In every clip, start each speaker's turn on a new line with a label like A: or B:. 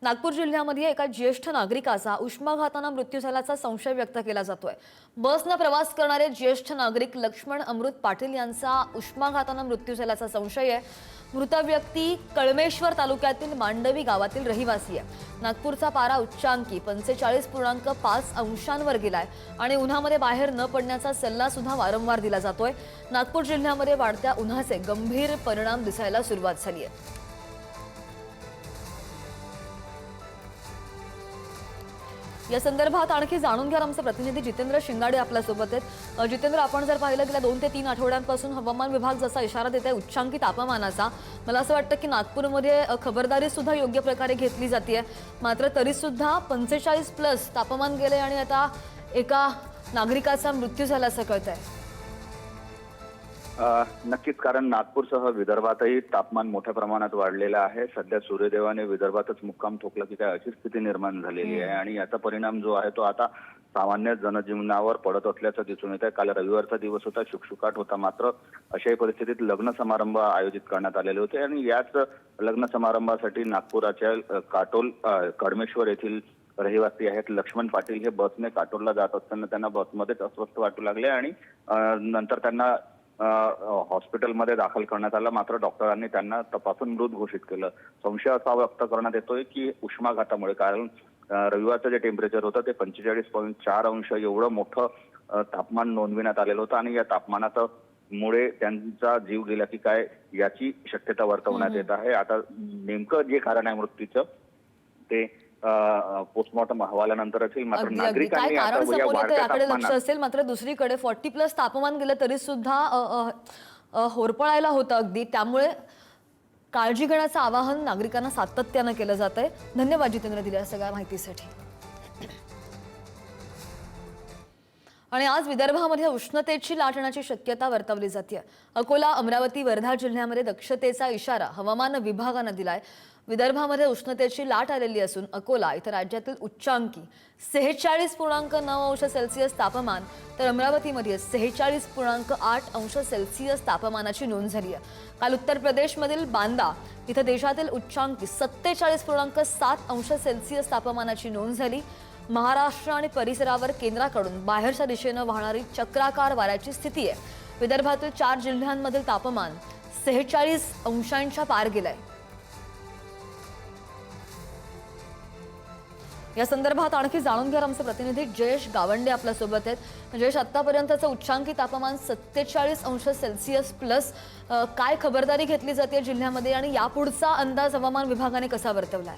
A: नागपूर जिल्ह्यामध्ये एका ज्येष्ठ नागरिकाचा उष्माघाताने मृत्यू झाल्याचा संशय व्यक्त केला जातोय। बसने प्रवास करणारे ज्येष्ठ नागरिक लक्ष्मण अमृत पाटील यांचा उष्माघाताने मृत्यू झाल्याचा संशय आहे। मृत व्यक्ती कळमेश्वर तालुक्यातील मांडवी गावातील रहिवासी आहे। नागपूरचा पारा उच्चांकी 45.5 अंशांवर गेलाय आणि उन्हामध्ये बाहेर न पडण्याचा सल्ला सुद्धा वारंवार दिला जातोय। नागपूर जिल्ह्यामध्ये वाढत्या उन्हाचे गंभीर परिणाम दिसायला सुरुवात झाली आहे। या संदर्भात आणखी जाणून घ्या आमचे प्रतिनिधी जितेंद्र शिंगाडे आपल्या सोबत आहेत। जितेंद्र, आपण जर पाहिलं गेल्या 2 ते 3 आठवड्यांपासून हवामान विभाग जसा इशारा देत आहे उच्चांकी तापमानाचा, मला असं वाटतं की नागपूरमध्ये खबरदारी सुद्धा योग्य प्रकारे घेतली जाते। मात्र तरी सुद्धा 45+ तापमान गेले आणि आता एका नागरिकाचा मृत्यू झाल्याचं कळतंय।
B: नक्कीच, कारण नागपूरसह विदर्भातही तापमान मोठ्या प्रमाणात वाढलेलं आहे। सध्या सूर्यदेवाने विदर्भातच मुक्काम ठोकला की काय अशी स्थिती निर्माण झालेली आहे आणि याचा परिणाम जो आहे तो आता सामान्य जनजीवनावर पडत असल्याचं दिसून येत आहे। काल रविवारचा दिवस होता, शुकशुकाट होता, मात्र अशाही परिस्थितीत लग्न समारंभ आयोजित करण्यात आलेले होते आणि याच लग्न समारंभासाठी नागपुराच्या कळमेश्वर येथील रहिवासी आहेत लक्ष्मण पाटील हे बसने काटोलला जात असताना त्यांना बसमध्येच अस्वस्थ वाटू लागले आणि नंतर त्यांना हॉस्पिटलमध्ये दाखल करण्यात आलं। मात्र डॉक्टरांनी त्यांना तपासून मृत घोषित केलं। संशय असा व्यक्त करण्यात येतोय की उष्माघातामुळे, कारण रविवारचं जे टेम्परेचर होतं ते 45.4 अंश एवढं मोठं तापमान नोंदविण्यात आलेलं होतं आणि या तापमानामुळे त्यांचा जीव गेला की काय याची शक्यता वर्तवण्यात येत आहे। आता नेमकं जे कारण आहे मृत्यूचं ते पोस्टमॉर्टम अहवालानंतर असेल। मात्र नागरिकांनी
A: याकडे लक्ष असेल। मात्र दुसरीकडे 40+ तापमान गेलं तरी सुद्धा होरपळायला होतं अगदी, त्यामुळे काळजी घेण्याचं आवाहन नागरिकांना सातत्यानं केलं जात आहे। धन्यवाद जितेंद्र दिल्या सगळ्या माहितीसाठी। आणि आज विदर्भामध्ये उष्णतेची लाट येण्याची शक्यता वर्तवली जाते। अकोला, अमरावती, वर्धा जिल्ह्यामध्ये दक्षतेचा इशारा हवामान विभागाने दिलाय। विदर्भामध्ये उष्णतेची लाट आलेली असून अकोला इथं राज्यातील उच्चांकी 46.9 अंश सेल्सिअस तापमान, तर अमरावतीमध्ये 46.8 अंश सेल्सिअस तापमानाची नोंद झाली आहे। काल उत्तर प्रदेशमधील बांदा इथं देशातील उच्चांकी 47.7 अंश सेल्सिअस तापमानाची नोंद झाली। महाराष्ट्र आणि परिसरावर केंद्राकडून बाहेरच्या दिशेने वाहणारी चक्राकार वाऱ्याची स्थिती आहे। विदर्भातील 4 जिल्ह्यांमधील तापमान 46 अंशांच्या पार गेलंय। या संदर्भात आणखी जाणून घ्या आमचे प्रतिनिधी जयेश गावंडे आपल्या सोबत आहेत। जयेश, आतापर्यंतचं उच्चांकी तापमान 47 अंश सेल्सिअस प्लस, काय खबरदारी घेतली जाते जिल्ह्यामध्ये आणि यापुढचा अंदाज हवामान विभागाने कसा वर्तवलाय?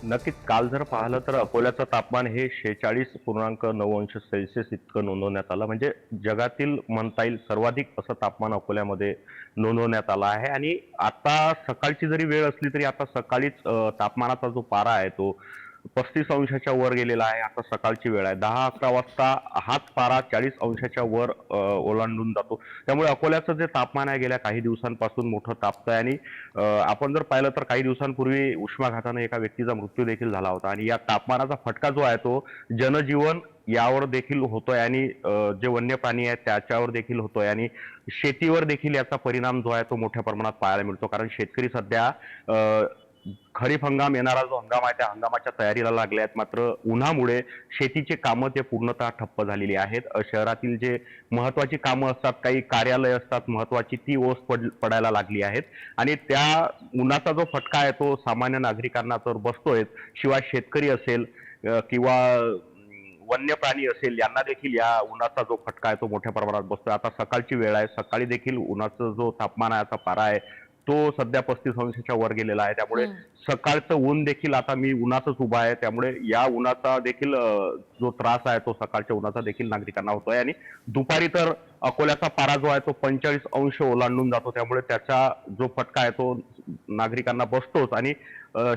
C: नक्कीच, काल जर पाहिलं तर अकोल्याचं तापमान हे 46.9 अंश सेल्सिअस इतकं नोंदवण्यात आलं। म्हणजे जगातील म्हणता येईल सर्वाधिक असं तापमान अकोल्यामध्ये नोंदवण्यात आलं आहे। आणि आता सकाळची जरी वेळ असली तरी आता सकाळीच तापमानाचा जो पारा आहे तो 35 अंशाच्या वर गेलेला आहे। आता सकाळची वेळ आहे, 10-11 वाजता हाच पारा 40 अंशाच्या वर ओलांडून जातो। त्यामुळे अकोल्याचं जे तापमान आहे गेल्या काही दिवसांपासून मोठं तापतंय आणि आपण जर पाहिलं तर काही दिवसांपूर्वी उष्माघाताने एका व्यक्तीचा मृत्यू देखील झाला होता आणि या तापमानाचा फटका जो आहे तो जनजीवन यावर देखील होतोय आणि जे वन्य प्राणी आहेत त्याच्यावर देखील होतोय आणि शेतीवर देखील याचा परिणाम जो आहे तो मोठ्या प्रमाणात पाहायला मिळतो। कारण शेतकरी सध्या खरीप हंगाम, येणारा जो हंगाम आहे त्या हंगामाच्या तयारीला लागले आहेत। मात्र उन्हामुळे शेतीचे कामं ते पूर्णतः ठप्प झालेली आहेत। शहरातील जे महत्वाची कामं असतात, काही कार्यालय असतात महत्वाची, ती ओस पडायला लागली आहेत आणि त्या उन्हाचा जो फटका आहे तो सामान्य नागरिकांना तर बसतोय, शिवाय शेतकरी असेल किंवा वन्य प्राणी असेल यांना देखील या उन्हाचा जो फटका आहे तो मोठ्या प्रमाणात बसतोय। आता सकाळची वेळ आहे, सकाळी देखील उन्हाचा जो तापमान आहे, पारा आहे तो सध्या 35 अंशाच्या वर गेलेला आहे। त्यामुळे सकाळचं ऊन देखील, आता मी उन्हातच उभा आहे त्यामुळे या उन्हाचा देखील जो त्रास आहे तो सकाळच्या उन्हाचा देखील नागरिकांना होतोय आणि दुपारी तर अकोल्याचा पारा जो आहे तो 45 अंश ओलांडून जातो। त्यामुळे त्याचा जो फटका आहे तो नागरिकांना बसतोच आणि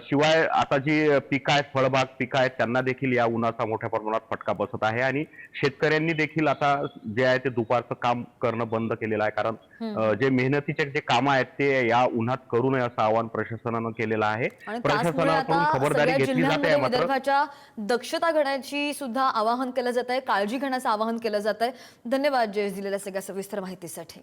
C: शिवाय आता जी पिकं आहेत, फळबाग पिकं आहेत, त्यांना देखील या उन्हाचा मोठ्या प्रमाणात फटका बसत आहे आणि शेतकऱ्यांनी देखील आता जे आहे ते दुपारचं काम करणं बंद केलेलं आहे। कारण जे मेहनतीचे जे काम आहेत ते या उन्हात करू नये असं आवाहन प्रशासनानं केलेलं आहे। प्रशासनाकडून खबरदारी घेतली जाते, मात्र
A: विदर्भाच्या दक्षता घेण्याची सुद्धा आवाहन केलं जात आहे, काळजी घेण्याचं आवाहन केलं जात आहे। धन्यवाद जयेश दिलेल्या सगळ्या सविस्तर माहितीसाठी।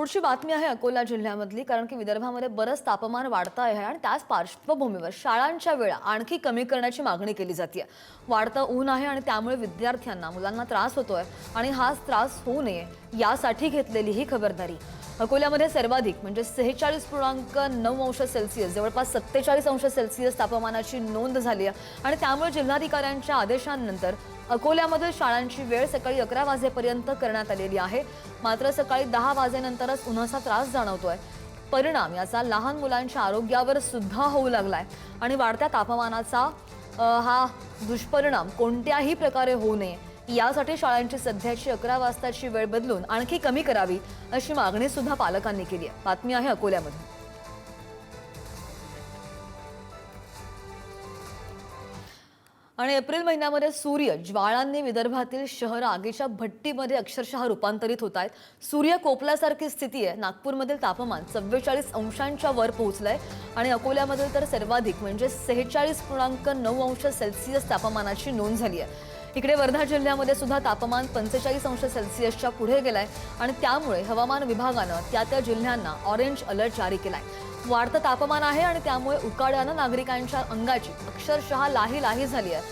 A: पुढची बातमी आहे अकोला जिल्ह्यामधली, कारण की विदर्भामध्ये बरंच तापमान वाढतं आहे आणि त्याच पार्श्वभूमीवर शाळांच्या वेळा आणखी कमी करण्याची मागणी केली जाते. वाढतं ऊन आहे आणि त्यामुळे विद्यार्थ्यांना मुलांना त्रास होतोय आणि हाच त्रास होऊ नये यासाठी घेतलेली ही खबरदारी. अकोल्यामध्ये सर्वाधिक म्हणजे 46.9 अंश सेल्सिअस जवळपास 47 अंश सेल्सिअस तापमानाची नोंद झाली आहे आणि त्यामुळे जिल्हाधिकाऱ्यांच्या आदेशानंतर अकोल्यामध्ये शाळांची वेळ सकाळी 11 वाजेपर्यंत करण्यात आलेली आहे. मात्र सकाळी 10 वाजेनंतरच उन्हाचा त्रास जाणवतोय. परिणाम याचा लहान मुलांच्या आरोग्यावर सुद्धा होऊ लागलाय आणि वाढत्या तापमानाचा हा दुष्परिणाम कोणत्याही प्रकारे होऊ नये यासाठी शाळांची सध्याची 11 वाजताची वेळ बदलून आणखी कमी करावी अशी मागणी सुद्धा पालकांनी केली आहे. बातमी आहे अकोल्यामध्ये. आणि एप्रिल महिन्यामध्ये सूर्य ज्वाळांनी विदर्भातील शहर आगीच्या भट्टीमध्ये अक्षरशः रूपांतरित होत आहेत. सूर्य कोपल्यासारखी स्थिती आहे. नागपूरमधील तापमान 44 अंशांच्या वर पोहोचलंय आणि अकोल्यामधील तर सर्वाधिक म्हणजे 46.9 अंश सेल्सिअस तापमानाची नोंद झाली आहे. इकडे वर्धा जिल्ह्यामध्ये सुद्धा तापमान 45 अंश सेल्सिअसच्या पुढे गेलंय आणि त्यामुळे हवामान विभागानं त्या जिल्ह्यांना ऑरेंज अलर्ट जारी केलाय. वाढतं तापमान आहे आणि त्यामुळे उकाड्यानं नागरिकांच्या अंगाची अक्षरशः लाही झाली आहे.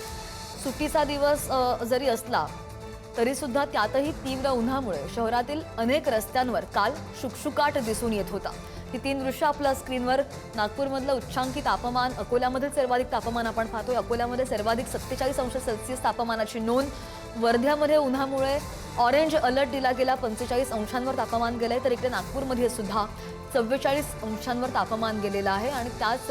A: सुट्टीचा दिवस जरी असला तरी सुद्धा त्यातही तीव्र उन्हामुळे शहरातील अनेक रस्त्यांवर काल शुकशुकाट दिसून येत होता. ही 3 दृश्य आपल्या स्क्रीनवर. नागपूरमधलं उच्चांकी तापमान, अकोल्यामधील सर्वाधिक तापमान आपण पाहतोय. अकोल्यामध्ये सर्वाधिक 47 अंश सेल्सिअस तापमानाची नोंद. वर्ध्यामध्ये उन्हामुळे ऑरेंज अलर्ट दिला गेला, 45 अंशांवर तापमान गेलंय. तर इकडे नागपूरमध्ये सुद्धा 44 अंशांवर तापमान गेलेलं आहे आणि त्याच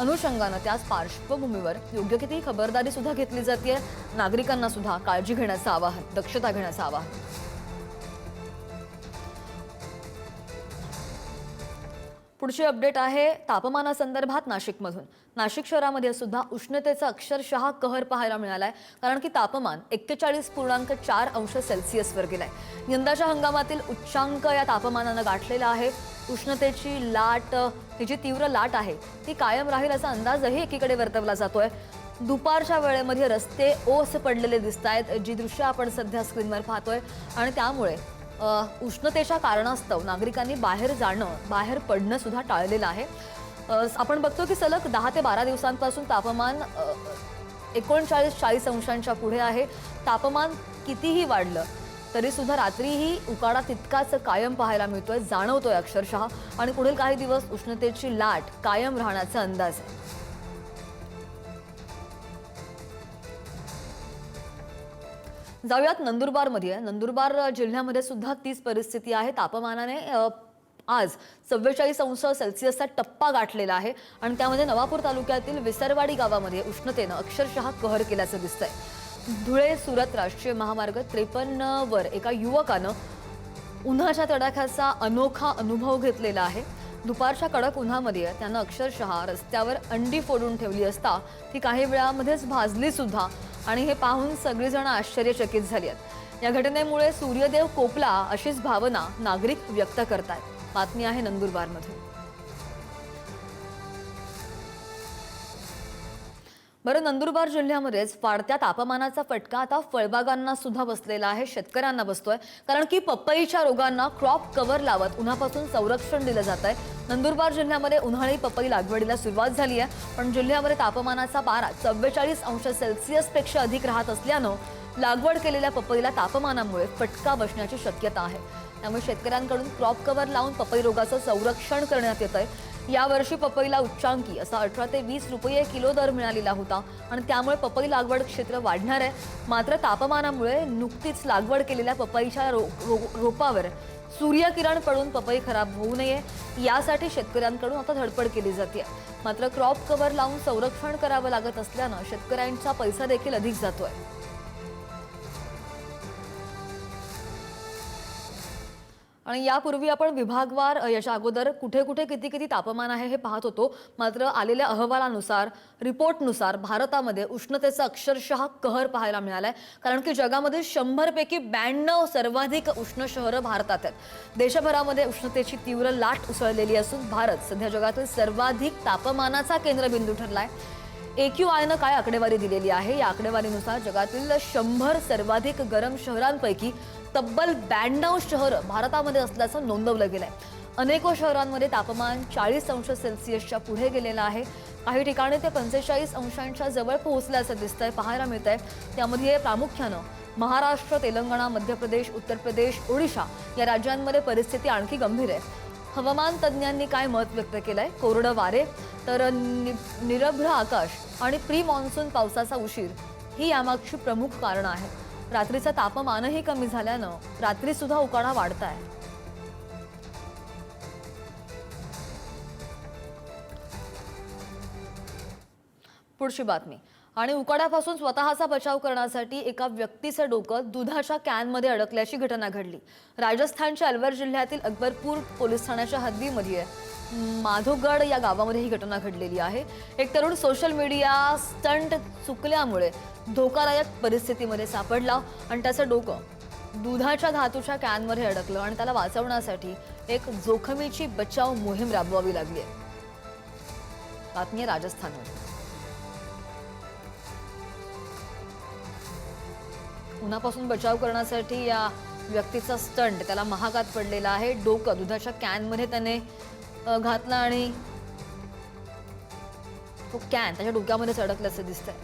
A: अनुषंगानं त्याच पार्श्वभूमीवर योग्य किती खबरदारी सुद्धा घेतली जाते. नागरिकांना सुद्धा काळजी घेण्याचं आवाहन, दक्षता घेण्याचं आवाहन. पुढची अपडेट आहे तापमानासंदर्भात नाशिकमधून. नाशिक शहरामध्ये सुद्धा उष्णतेचा अक्षरशः कहर पाहायला मिळालाय, कारण की तापमान 41.4 अंश सेल्सिअसवर गेलाय. यंदाच्या हंगामातील उच्चांक या तापमानानं गाठलेला आहे. उष्णतेची लाट, ही जी तीव्र लाट आहे ती कायम राहील असा अंदाजही एकीकडे वर्तवला जातोय. दुपारच्या वेळेमध्ये रस्ते ओस पडलेले दिसत आहेत, जी दृश्य आपण सध्या स्क्रीनवर पाहतोय आणि त्यामुळे उष्णतेच्या कारणास्तव नागरिकांनी बाहेर पडणं सुद्धा टाळलेलं आहे. आपण बघतो की सलग 10 ते 12 दिवसांपासून तापमान 39-40 अंशांच्या पुढे आहे. तापमान कितीही वाढलं तरी सुद्धा रात्रीही उकाडा तितकाच कायम पाहायला मिळतोय, जाणवतोय अक्षरशः आणि पुढील काही दिवस उष्णतेची लाट कायम राहण्याचा अंदाज आहे. जाऊयात नंदुरबारमध्ये. नंदुरबार जिल्ह्यामध्ये सुद्धा तीच परिस्थिती आहे. तापमानाने आज 44 अंश सेल्सिअसचा टप्पा गाठलेला आहे आणि त्यामध्ये नवापूर तालुक्यातील विसरवाडी गावामध्ये उष्णतेनं अक्षरशः कहर केल्याचं दिसतंय. धुळे सुरत राष्ट्रीय महामार्ग 53 वर एका युवकानं उन्हाच्या तडाख्याचा अनोखा अनुभव घेतलेला आहे. दुपारच्या कडक उन्हामध्ये त्यानं अक्षरशः रस्त्यावर अंडी फोडून ठेवली असता ती काही वेळामध्येच भाजली सुद्धा आणि हे पाहून सगळीजण आश्चर्यचकित झाली आहेत. या घटनेमुळे सूर्यदेव कोपला अशीच भावना नागरिक व्यक्त करतायत. बातमी आहे नंदुरबारमध्ये. बरं, नंदुरबार जिल्ह्यामध्येच वाढत्या तापमानाचा फटका आता फळबागांना सुद्धा बसलेला आहे, शेतकऱ्यांना बसतोय, कारण की पपईच्या रोगांना क्रॉप कव्हर लावत उन्हापासून संरक्षण दिलं जात आहे. नंदुरबार जिल्ह्यामध्ये उन्हाळी पपई लागवडीला सुरुवात झाली आहे, पण जिल्ह्यामध्ये तापमानाचा पारा 44 अंश सेल्सिअसपेक्षा अधिक राहत असल्यानं लागवड केलेल्या पपईला तापमानामुळे फटका बसण्याची शक्यता आहे. त्यामुळे शेतकऱ्यांकडून क्रॉप कव्हर लावून पपई रोगाचं संरक्षण करण्यात येत आहे. यावर्षी पपईला उच्चांकी असा 18 ते 20 रुपये किलो दर मिळालेला होता आणि त्यामुळे पपई लागवड क्षेत्र वाढणार आहे. मात्र तापमानामुळे नुकतीच लागवड केलेल्या पपईच्या रोपावर सूर्यकिरण पडून पपई खराब होऊ नये यासाठी शेतकऱ्यांकडून आता धडपड केली जाते. मात्र क्रॉप कव्हर लावून संरक्षण करावं लागत असल्यानं शेतकऱ्यांचा पैसा देखील अधिक जातोय. आणि यापूर्वी आपण विभागवार याच्या अगोदर कुठे कुठे किती तापमान आहे हे पाहत होतो. मात्र आलेल्या अहवालानुसार, रिपोर्टनुसार भारतामध्ये उष्णतेचा अक्षरशः कहर पाहायला मिळालाय, कारण की जगामध्ये 100 पैकी 92 सर्वाधिक उष्ण शहरं भारतात आहेत. देशभरामध्ये उष्णतेची तीव्र लाट उसळलेली असून भारत सध्या जगातील सर्वाधिक तापमानाचा केंद्रबिंदू ठरलाय. AQIनं काय आकडेवारी दिलेली आहे? या आकडेवारीनुसार जगातील 100 सर्वाधिक गरम शहरांपैकी तब्बल 92 शहरं भारतामध्ये असल्याचं नोंदवलं गेलंय. अनेको शहरांमध्ये तापमान 40 अंश सेल्सिअसच्या पुढे गेलेलं आहे. काही ठिकाणी ते 45 अंशांच्या जवळ पोहोचल्याचं दिसतंय, पाहायला मिळतंय. त्यामध्ये प्रामुख्यानं महाराष्ट्र, तेलंगणा, मध्य प्रदेश, उत्तर प्रदेश, ओडिशा या राज्यांमध्ये परिस्थिती आणखी गंभीर आहे. हवामान तज्ज्ञांनी काय मत व्यक्त केलंय? कोरडं वारे, तर निरभ्र आकाश आणि प्री मॉन्सून पावसाचा उशीर ही यामागची प्रमुख कारणं आहेत. रात्रीचं तापमानही कमी झाल्यानं रात्री सुद्धा उकाडा वाढताय. पुढची बातमी. आणि उकाड्यापासून स्वतःचा बचाव करण्यासाठी एका व्यक्तीचं डोकं दुधाच्या कॅनमध्ये अडकल्याची घटना घडली. राजस्थानच्या अलवर जिल्ह्यातील अकबरपूर पोलीस ठाण्याच्या हद्दीमध्ये माधोगड या गावामध्ये ही घटना घडलेली आहे. एक तरुण सोशल मीडिया स्टंट चुकल्यामुळे धोकादायक परिस्थितीमध्ये सापडला आणि त्याचं डोकं दुधाच्या धातूच्या कॅनमध्ये अडकलं आणि त्याला वाचवण्यासाठी एक जोखमीची बचाव मोहीम राबवावी लागली आहे. बातमी आहे राजस्थानमध्ये. उन्हापासून बचाव करण्यासाठी या व्यक्तीचा स्टंट त्याला महागात पडलेला आहे. डोकं दुधाच्या कॅनमध्ये त्याने घातला आणि तो कॅन त्याच्या डोक्यामध्येच अडकल्याचं दिसतंय.